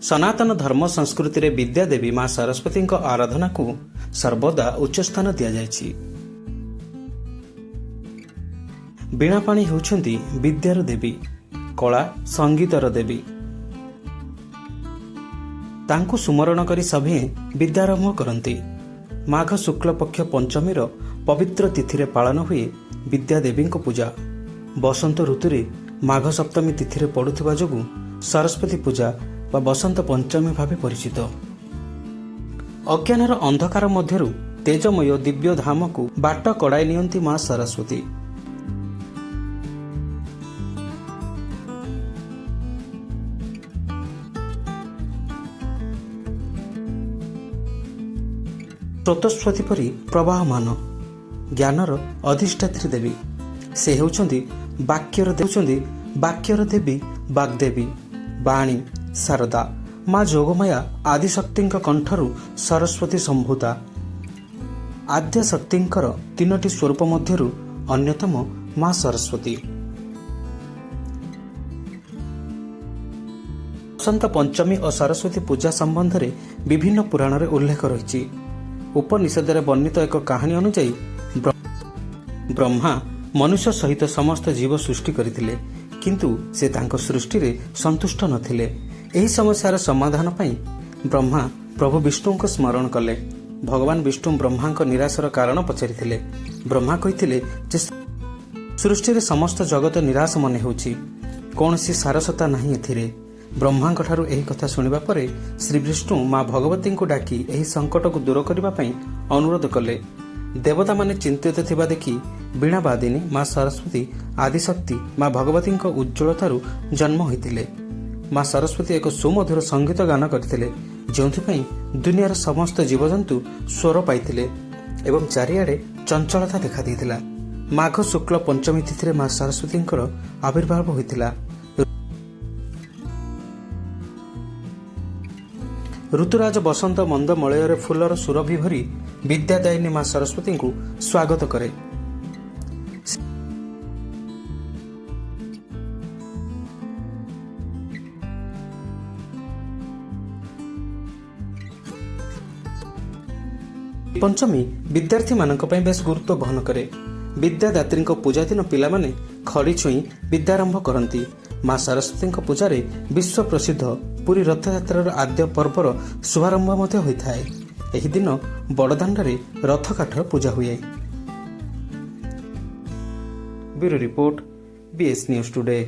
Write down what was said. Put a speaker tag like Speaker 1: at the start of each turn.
Speaker 1: सनातन धर्म संस्कृति रे विद्या देवी मां सरस्वती आराधना को सर्वदा उच्च स्थान दि जाइछि। बीणापाणी होउछंती विद्यार देवी, कला संगीतर देवी। तांको सुमरण करी सभे विद्यारंभ करती। माघ शुक्ल पक्ष पंचमी पवित्र तिथि रे पालन हुए विद्या देवी पूजा। बसंत ऋतु माघ सप्तमी तिथि रे पड़ुथिबा जोगु सरस्वती पूजा व बसंत पंचमी भावे परिचित। अज्ञानर अंधकार मध्यरु तेजमय दिव्य धाम को बाट कड़ाई नियंती मां सरस्वती। स्रोतस्वती परी प्रवाहमान ज्ञानर अधिष्ठात्री देवी। से हेउछंती वाक्यर देवी वाग्देवी, बाणी, शारदा, मां जोगमाया आदिशक्ति कंठरू सरस्वती संभूता। आद्यशक्तिंकर तीनोटी स्वरूप मध्यरु अन्यतम मां सरस्वती। बसंत पंचमी और सरस्वती पूजा संबंध में विभिन्न पुराण रे उल्लेख रही। उपनिषद रे वर्णित एक कहानी अनुसार ब्रह्मा मनुष्य सहित समस्त जीव सृष्टि करथिले, किंतु से तांको सृष्टि रे संतुष्ट नथिले। एही समस्यार समाधान पई ब्रह्मा प्रभु विष्णु को स्मरण कले। भगवान विष्णु ब्रह्मा को निराशार कारण पचारिथिले। ब्रह्मा कहिथिले जे सृष्टि रे समस्त जगत निराश मन हेउछि, कोनसी सारसता नाही एथिरे। ब्रह्मा ठारू एही कथा सुनिबा परे श्री विष्णु मां भगवती को डाकी एही संकट को दूर करबा पई अनुरोध कले। देवता माने चिंतित थिबा देखि बीणावादिनी मां सरस्वती आदिशक्ति मां भगवती उज्ज्वलतारू जन्म होइतिले। मां सरस्वती एक सुमधुर संगीत गान करथिले, जोंथिपई दुनियार समस्त जीवजंतु स्वर पाइथिले एवं चारिआडे चंचलता देखा देइथिला। माघ शुक्ल पंचमी तिथि रे मां सरस्वतींकर आविर्भाव होइतिला। ऋतुराज बसंत मंद मलयर फूलर सुरभि भरी विद्यादायिनी मां सरस्वती को स्वागत करे। पंचमी विद्यार्थी मानक पई बेस गुरुत्व बहन करे। विद्यादात्री पूजा दिन पिला माने खड़ी छुई विद्यारंभ करती। मां सरस्वती पूजा रे विश्व प्रसिद्ध पुरी रथयात्रार आद्य पर्वर शुभारंभ मध्य होइथाय। एही दिन बड़दाण्डरे रथ काठर पूजा हुए। Bureau report, BS news today.